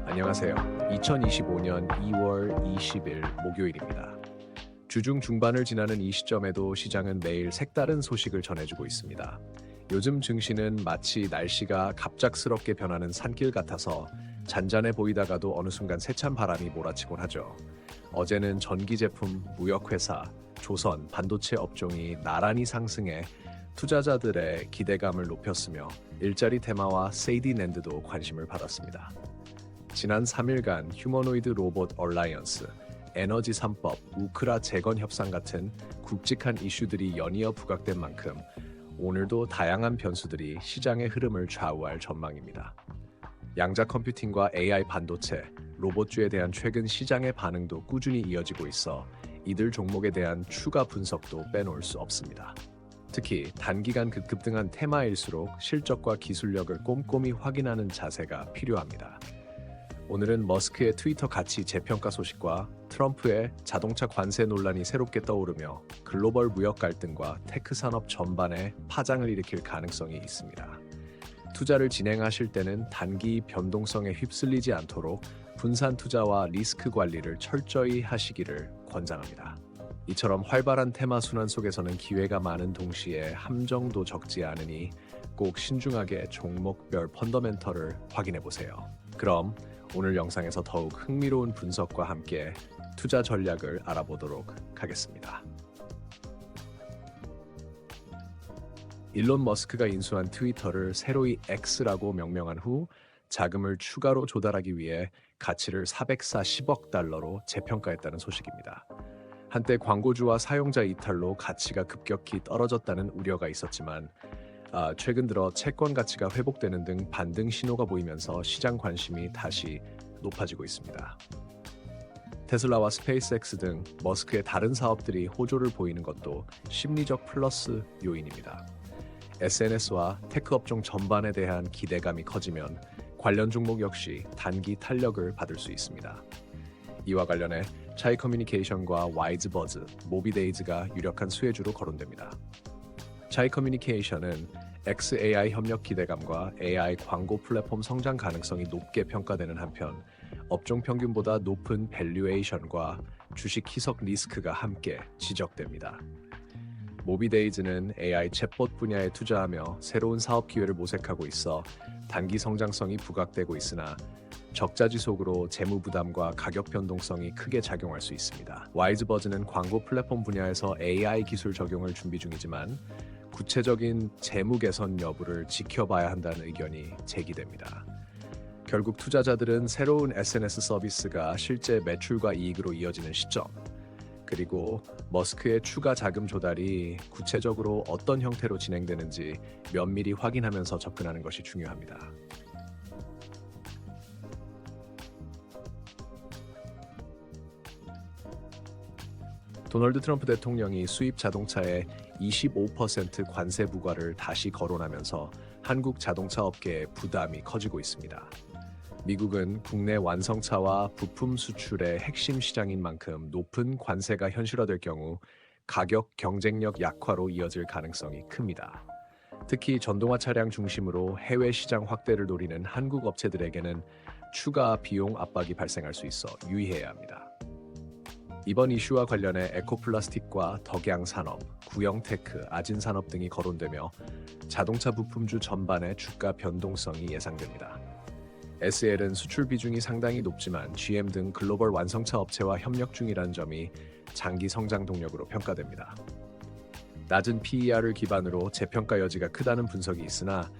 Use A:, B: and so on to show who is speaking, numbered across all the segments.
A: 안녕하세요. 2025년 2월 20일 목요일입니다. 주중 중반을 지나는 이 시점에도 시장은 매일 색다른 소식을 전해주고 있습니다. 요즘 증시는 마치 날씨가 갑작스럽게 변하는 산길 같아서 잔잔해 보이다가도 어느 순간 세찬 바람이 몰아치곤 하죠. 어제는 전기 제품, 무역회사, 조선, 반도체 업종이 나란히 상승해 투자자들의 기대감을 높였으며 일자리 테마와 세이디랜드도 관심을 받았습니다. 지난 3일간 휴머노이드 로봇 얼라이언스, 에너지 3법, 우크라 재건 협상 같은 굵직한 이슈들이 연이어 부각된 만큼 오늘도 다양한 변수들이 시장의 흐름을 좌우할 전망입니다. 양자 컴퓨팅과 AI 반도체, 로봇주에 대한 최근 시장의 반응도 꾸준히 이어지고 있어 이들 종목에 대한 추가 분석도 빼놓을 수 없습니다. 특히 단기간 급등한 테마일수록 실적과 기술력을 꼼꼼히 확인하는 자세가 필요합니다. 오늘은 머스크의 트위터 가치 재평가 소식과 트럼프의 자동차 관세 논란이 새롭게 떠오르며 글로벌 무역 갈등과 테크 산업 전반에 파장을 일으킬 가능성이 있습니다. 투자를 진행하실 때는 단기 변동성에 휩쓸리지 않도록 분산 투자와 리스크 관리를 철저히 하시기를 권장합니다. 이처럼 활발한 테마 순환 속에서는 기회가 많은 동시에 함정도 적지 않으니 꼭 신중하게 종목별 펀더멘털을 확인해 보세요. 그럼 오늘 영상에서 더욱 흥미로운 분석과 함께 투자 전략을 알아보도록 하겠습니다. 일론 머스크가 인수한 트위터를 새로이 X라고 명명한 후 자금을 추가로 조달하기 위해 가치를 440억 달러로 재평가했다는 소식입니다. 한때 광고주와 사용자 이탈로 가치가 급격히 떨어졌다는 우려가 있었지만 최근 들어 채권 가치가 회복되는 등 반등 신호가 보이면서 시장 관심이 다시 높아지고 있습니다. 테슬라와 스페이스X 등 머스크의 다른 사업들이 호조를 보이는 것도 심리적 플러스 요인입니다. SNS와 테크 업종 전반에 대한 기대감이 커지면 관련 종목 역시 단기 탄력을 받을 수 있습니다. 이와 관련해 차이 커뮤니케이션과 와이즈버즈, 모비데이즈가 유력한 수혜주로 거론됩니다. 차이 커뮤니케이션은 XAI 협력 기대감과 AI 광고 플랫폼 성장 가능성이 높게 평가되는 한편 업종 평균보다 높은 밸류에이션과 주식 희석 리스크가 함께 지적됩니다. 모비데이즈는 AI 챗봇 분야에 투자하며 새로운 사업 기회를 모색하고 있어 단기 성장성이 부각되고 있으나 적자 지속으로 재무 부담과 가격 변동성이 크게 작용할 수 있습니다. 와이즈버즈는 광고 플랫폼 분야에서 AI 기술 적용을 준비 중이지만 구체적인 재무 개선 여부를 지켜봐야 한다는 의견이 제기됩니다. 결국 투자자들은 새로운 SNS 서비스가 실제 매출과 이익으로 이어지는 시점, 그리고 머스크의 추가 자금 조달이 구체적으로 어떤 형태로 진행되는지 면밀히 확인하면서 접근하는 것이 중요합니다. 도널드 트럼프 대통령이 수입 자동차에 25% 관세 부과를 다시 거론하면서 한국 자동차 업계의 부담이 커지고 있습니다. 미국은 국내 완성차와 부품 수출의 핵심 시장인 만큼 높은 관세가 현실화될 경우 가격 경쟁력 약화로 이어질 가능성이 큽니다. 특히 전동화 차량 중심으로 해외 시장 확대를 노리는 한국 업체들에게는 추가 비용 압박이 발생할 수 있어 유의해야 합니다. 이번 이슈와 관련해 에코플라스틱과 덕양산업, 구형테크, 아진산업 등이 거론되며 자동차 부품주 전반의 주가 변동성이 예상됩니다. SL은 수출 비중이 상당히 높지만 GM 등 글로벌 완성차 업체와 협력 중이라는 점이 장기 성장 동력으로 평가됩니다. 낮은 PER을 기반으로 재평가 여지가 크다는 분석이 있으나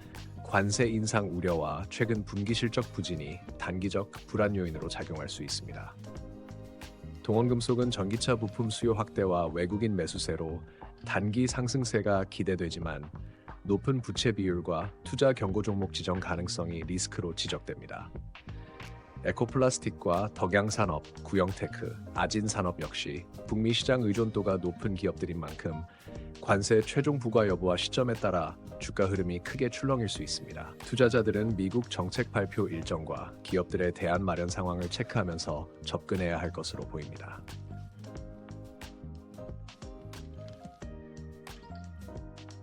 A: 관세 인상 우려와 최근 분기 실적 부진이 단기적 불안 요인으로 작용할 수 있습니다. 동원금속은 전기차 부품 수요 확대와 외국인 매수세로 단기 상승세가 기대되지만 높은 부채 비율과 투자 경고 종목 지정 가능성이 리스크로 지적됩니다. 에코플라스틱과 덕양산업, 구형테크, 아진산업 역시 북미 시장 의존도가 높은 기업들인 만큼 관세 최종 부과 여부와 시점에 따라 주가 흐름이 크게 출렁일 수 있습니다. 투자자들은 미국 정책 발표 일정과 기업들의 대안 마련 상황을 체크하면서 접근해야 할 것으로 보입니다.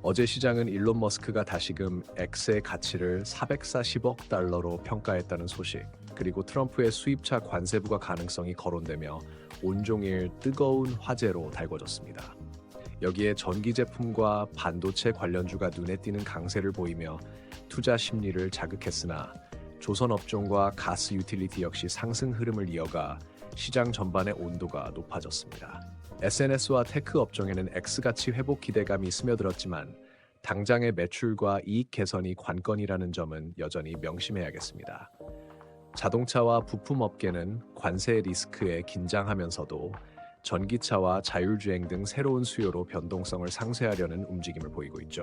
A: 어제 시장은 일론 머스크가 다시금 X의 가치를 440억 달러로 평가했다는 소식, 그리고 트럼프의 수입차 관세 부과 가능성이 거론되며 온종일 뜨거운 화제로 달궈졌습니다. 여기에 전기 제품과 반도체 관련주가 눈에 띄는 강세를 보이며 투자 심리를 자극했으나 조선 업종과 가스 유틸리티 역시 상승 흐름을 이어가 시장 전반의 온도가 높아졌습니다. SNS와 테크 업종에는 X가치 회복 기대감이 스며들었지만 당장의 매출과 이익 개선이 관건이라는 점은 여전히 명심해야겠습니다. 자동차와 부품 업계는 관세 리스크에 긴장하면서도 전기차와 자율주행 등 새로운 수요로 변동성을 상쇄하려는 움직임을 보이고 있죠.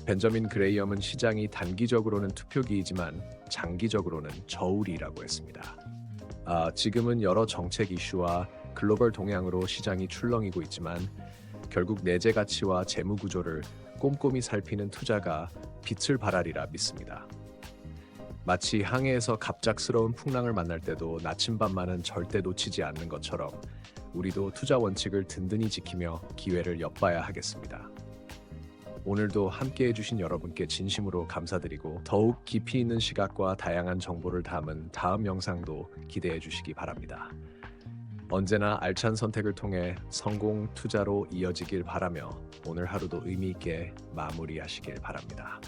A: 벤저민 그레이엄은 시장이 단기적으로는 투표기이지만 장기적으로는 저울이라고 했습니다. 지금은 여러 정책 이슈와 글로벌 동향으로 시장이 출렁이고 있지만 결국 내재 가치와 재무 구조를 꼼꼼히 살피는 투자가 빛을 발하리라 믿습니다. 마치 항해에서 갑작스러운 풍랑을 만날 때도 나침반만은 절대 놓치지 않는 것처럼 우리도 투자 원칙을 든든히 지키며 기회를 엿봐야 하겠습니다. 오늘도 함께해 주신 여러분께 진심으로 감사드리고 더욱 깊이 있는 시각과 다양한 정보를 담은 다음 영상도 기대해 주시기 바랍니다. 언제나 알찬 선택을 통해 성공 투자로 이어지길 바라며 오늘 하루도 의미 있게 마무리하시길 바랍니다.